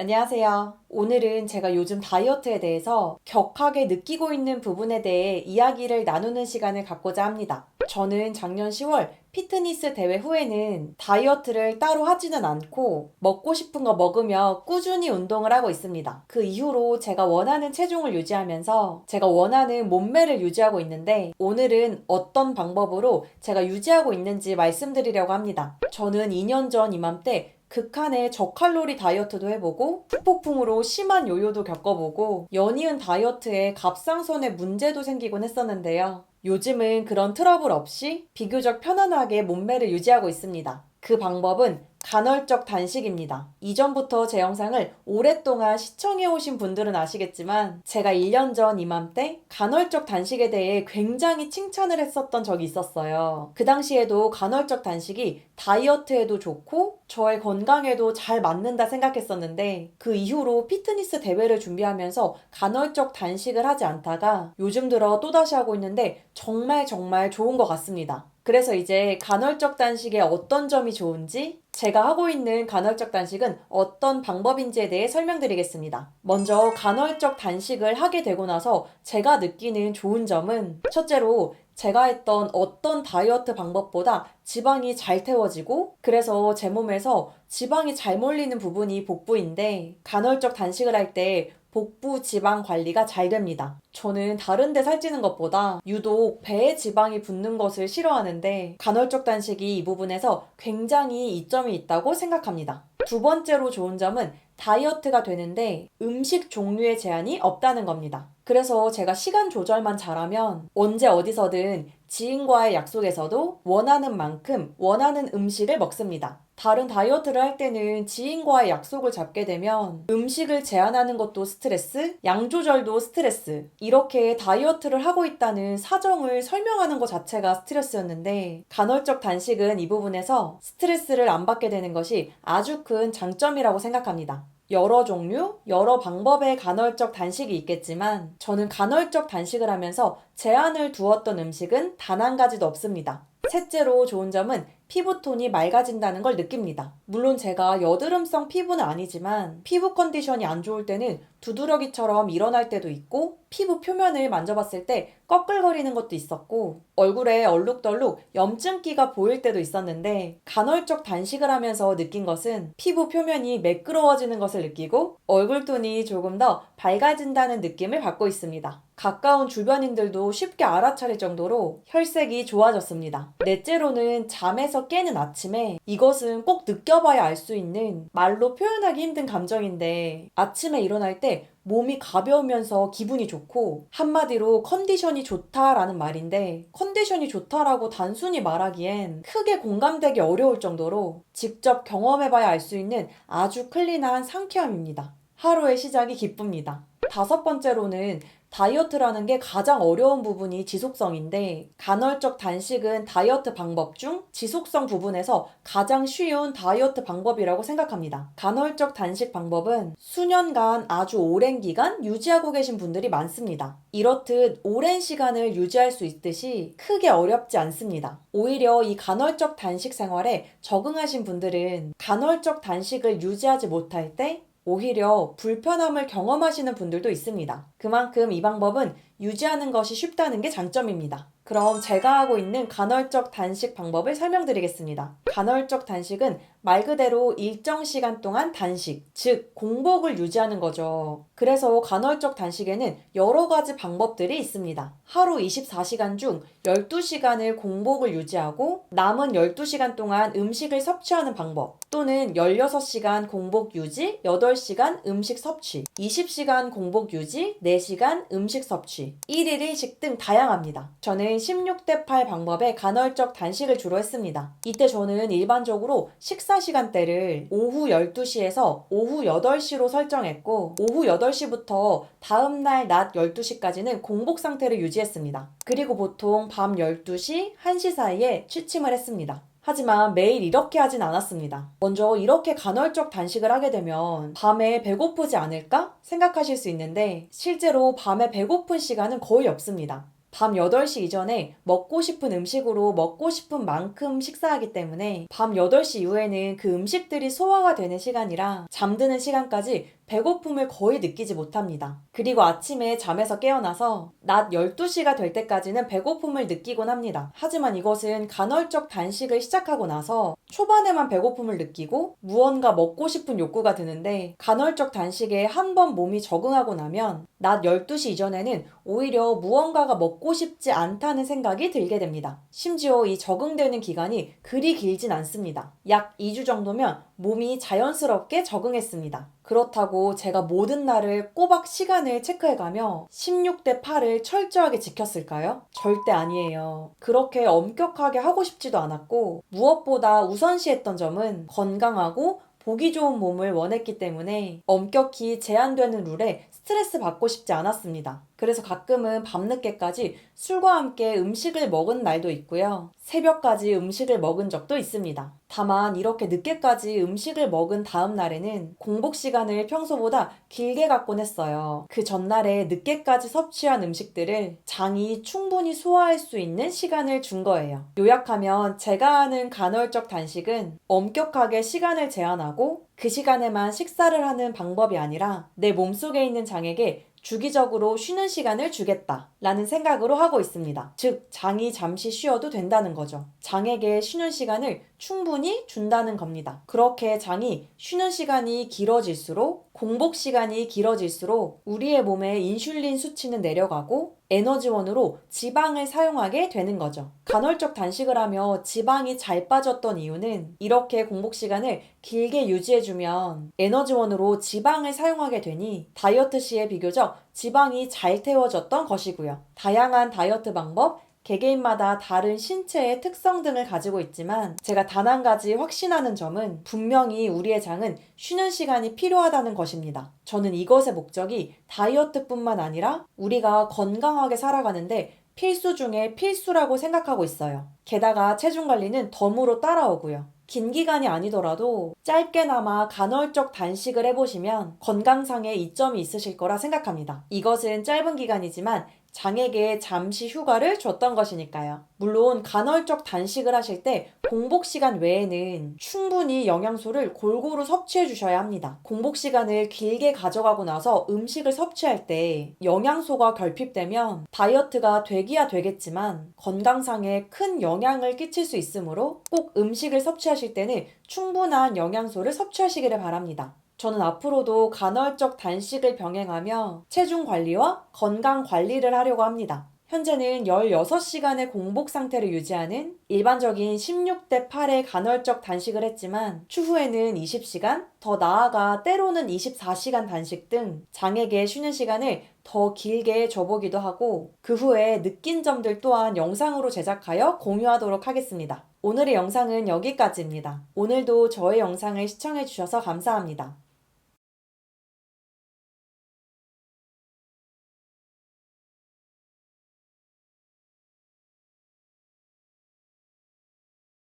안녕하세요. 오늘은 제가 요즘 다이어트에 대해서 격하게 느끼고 있는 부분에 대해 이야기를 나누는 시간을 갖고자 합니다. 저는 작년 10월 피트니스 대회 후에는 다이어트를 따로 하지는 않고 먹고 싶은 거 먹으며 꾸준히 운동을 하고 있습니다. 그 이후로 제가 원하는 체중을 유지하면서 제가 원하는 몸매를 유지하고 있는데 오늘은 어떤 방법으로 제가 유지하고 있는지 말씀드리려고 합니다. 저는 2년 전 이맘때 극한의 저칼로리 다이어트도 해보고 후폭풍으로 심한 요요도 겪어보고 연이은 다이어트에 갑상선에 문제도 생기곤 했었는데요. 요즘은 그런 트러블 없이 비교적 편안하게 몸매를 유지하고 있습니다. 그 방법은 간헐적 단식입니다. 이전부터 제 영상을 오랫동안 시청해오신 분들은 아시겠지만 제가 1년 전 이맘때 간헐적 단식에 대해 굉장히 칭찬을 했었던 적이 있었어요. 그 당시에도 간헐적 단식이 다이어트에도 좋고 저의 건강에도 잘 맞는다 생각했었는데 그 이후로 피트니스 대회를 준비하면서 간헐적 단식을 하지 않다가 요즘 들어 또다시 하고 있는데 정말 좋은 것 같습니다. 그래서 이제 간헐적 단식의 어떤 점이 좋은지 제가 하고 있는 간헐적 단식은 어떤 방법인지에 대해 설명드리겠습니다. 먼저 간헐적 단식을 하게 되고 나서 제가 느끼는 좋은 점은 첫째로 제가 했던 어떤 다이어트 방법보다 지방이 잘 태워지고 그래서 제 몸에서 지방이 잘 몰리는 부분이 복부인데 간헐적 단식을 할 때 복부 지방 관리가 잘 됩니다. 저는 다른 데 살찌는 것보다 유독 배에 지방이 붙는 것을 싫어하는데 간헐적 단식이 이 부분에서 굉장히 이점이 있다고 생각합니다. 두 번째로 좋은 점은 다이어트가 되는데 음식 종류의 제한이 없다는 겁니다. 그래서 제가 시간 조절만 잘하면 언제 어디서든 지인과의 약속에서도 원하는 만큼 원하는 음식을 먹습니다. 다른 다이어트를 할 때는 지인과의 약속을 잡게 되면 음식을 제한하는 것도 스트레스, 양 조절도 스트레스, 이렇게 다이어트를 하고 있다는 사정을 설명하는 것 자체가 스트레스였는데 간헐적 단식은 이 부분에서 스트레스를 안 받게 되는 것이 아주 큰 장점이라고 생각합니다. 여러 종류, 여러 방법의 간헐적 단식이 있겠지만 저는 간헐적 단식을 하면서 제한을 두었던 음식은 단 한 가지도 없습니다. 셋째로 좋은 점은 피부톤이 맑아진다는 걸 느낍니다. 물론 제가 여드름성 피부는 아니지만 피부 컨디션이 안 좋을 때는 두드러기처럼 일어날 때도 있고 피부 표면을 만져봤을 때 꺼끌거리는 것도 있었고 얼굴에 얼룩덜룩 염증기가 보일 때도 있었는데 간헐적 단식을 하면서 느낀 것은 피부 표면이 매끄러워지는 것을 느끼고 얼굴톤이 조금 더 밝아진다는 느낌을 받고 있습니다. 가까운 주변인들도 쉽게 알아차릴 정도로 혈색이 좋아졌습니다. 넷째로는 잠에서 깨는 아침에 이것은 꼭 느껴봐야 알 수 있는 말로 표현하기 힘든 감정인데 아침에 일어날 때 몸이 가벼우면서 기분이 좋고 한마디로 컨디션이 좋다라는 말인데 컨디션이 좋다라고 단순히 말하기엔 크게 공감되기 어려울 정도로 직접 경험해봐야 알 수 있는 아주 클린한 상쾌함입니다. 하루의 시작이 기쁩니다. 다섯 번째로는 다이어트라는 게 가장 어려운 부분이 지속성인데 간헐적 단식은 다이어트 방법 중 지속성 부분에서 가장 쉬운 다이어트 방법이라고 생각합니다. 간헐적 단식 방법은 수년간 아주 오랜 기간 유지하고 계신 분들이 많습니다. 이렇듯 오랜 시간을 유지할 수 있듯이 크게 어렵지 않습니다. 오히려 이 간헐적 단식 생활에 적응하신 분들은 간헐적 단식을 유지하지 못할 때 오히려 불편함을 경험하시는 분들도 있습니다. 그만큼 이 방법은 유지하는 것이 쉽다는 게 장점입니다. 그럼 제가 하고 있는 간헐적 단식 방법을 설명드리겠습니다. 간헐적 단식은 말 그대로 일정 시간 동안 단식, 즉 공복을 유지하는 거죠. 그래서 간헐적 단식에는 여러 가지 방법들이 있습니다. 하루 24시간 중 12시간을 공복을 유지하고 남은 12시간 동안 음식을 섭취하는 방법 또는 16시간 공복 유지, 8시간 음식 섭취, 20시간 공복 유지, 4시간 음식 섭취, 1일 1식 등 다양합니다. 저는 16대 8 방법의 간헐적 단식을 주로 했습니다. 이때 저는 일반적으로 식사 시간대를 오후 12시에서 오후 8시로 설정했고 오후 8시부터 다음날 낮 12시까지는 공복 상태를 유지했습니다. 그리고 보통 밤 12시, 1시 사이에 취침을 했습니다. 하지만 매일 이렇게 하진 않았습니다. 먼저 이렇게 간헐적 단식을 하게 되면 밤에 배고프지 않을까 생각하실 수 있는데 실제로 밤에 배고픈 시간은 거의 없습니다. 밤 8시 이전에 먹고 싶은 음식으로 먹고 싶은 만큼 식사하기 때문에 밤 8시 이후에는 그 음식들이 소화가 되는 시간이라 잠드는 시간까지 배고픔을 거의 느끼지 못합니다. 그리고 아침에 잠에서 깨어나서 낮 12시가 될 때까지는 배고픔을 느끼곤 합니다. 하지만 이것은 간헐적 단식을 시작하고 나서 초반에만 배고픔을 느끼고 무언가 먹고 싶은 욕구가 드는데 간헐적 단식에 한 번 몸이 적응하고 나면 낮 12시 이전에는 오히려 무언가가 먹고 싶지 않다는 생각이 들게 됩니다. 심지어 이 적응되는 기간이 그리 길진 않습니다. 약 2주 정도면 몸이 자연스럽게 적응했습니다. 그렇다고 제가 모든 날을 꼬박 시간을 체크해가며 16대 8을 철저하게 지켰을까요? 절대 아니에요. 그렇게 엄격하게 하고 싶지도 않았고 무엇보다 우선시했던 점은 건강하고 보기 좋은 몸을 원했기 때문에 엄격히 제한되는 룰에 스트레스 받고 싶지 않았습니다. 그래서 가끔은 밤늦게까지 술과 함께 음식을 먹은 날도 있고요. 새벽까지 음식을 먹은 적도 있습니다. 다만 이렇게 늦게까지 음식을 먹은 다음 날에는 공복 시간을 평소보다 길게 갖곤 했어요. 그 전날에 늦게까지 섭취한 음식들을 장이 충분히 소화할 수 있는 시간을 준 거예요. 요약하면 제가 하는 간헐적 단식은 엄격하게 시간을 제한하고 그 시간에만 식사를 하는 방법이 아니라 내 몸속에 있는 장에게 주기적으로 쉬는 시간을 주겠다 라는 생각으로 하고 있습니다. 즉, 장이 잠시 쉬어도 된다는 거죠. 장에게 쉬는 시간을 충분히 준다는 겁니다. 그렇게 장이 쉬는 시간이 길어질수록 공복 시간이 길어질수록 우리의 몸의 인슐린 수치는 내려가고 에너지원으로 지방을 사용하게 되는 거죠. 간헐적 단식을 하며 지방이 잘 빠졌던 이유는 이렇게 공복 시간을 길게 유지해주면 에너지원으로 지방을 사용하게 되니 다이어트 시에 비교적 지방이 잘 태워졌던 것이고요. 다양한 다이어트 방법, 개개인마다 다른 신체의 특성 등을 가지고 있지만 제가 단 한 가지 확신하는 점은 분명히 우리의 장은 쉬는 시간이 필요하다는 것입니다. 저는 이것의 목적이 다이어트뿐만 아니라 우리가 건강하게 살아가는데 필수 중에 필수라고 생각하고 있어요. 게다가 체중 관리는 덤으로 따라오고요. 긴 기간이 아니더라도 짧게나마 간헐적 단식을 해보시면 건강상의 이점이 있으실 거라 생각합니다. 이것은 짧은 기간이지만 장에게 잠시 휴가를 줬던 것이니까요. 물론 간헐적 단식을 하실 때 공복 시간 외에는 충분히 영양소를 골고루 섭취해 주셔야 합니다. 공복 시간을 길게 가져가고 나서 음식을 섭취할 때 영양소가 결핍되면 다이어트가 되기야 되겠지만 건강상에 큰 영향을 끼칠 수 있으므로 꼭 음식을 섭취하실 때는 충분한 영양소를 섭취하시기를 바랍니다. 저는 앞으로도 간헐적 단식을 병행하며 체중 관리와 건강 관리를 하려고 합니다. 현재는 16시간의 공복 상태를 유지하는 일반적인 16대 8의 간헐적 단식을 했지만 추후에는 20시간, 더 나아가 때로는 24시간 단식 등 장에게 쉬는 시간을 더 길게 줘보기도 하고 그 후에 느낀 점들 또한 영상으로 제작하여 공유하도록 하겠습니다. 오늘의 영상은 여기까지입니다. 오늘도 저의 영상을 시청해주셔서 감사합니다.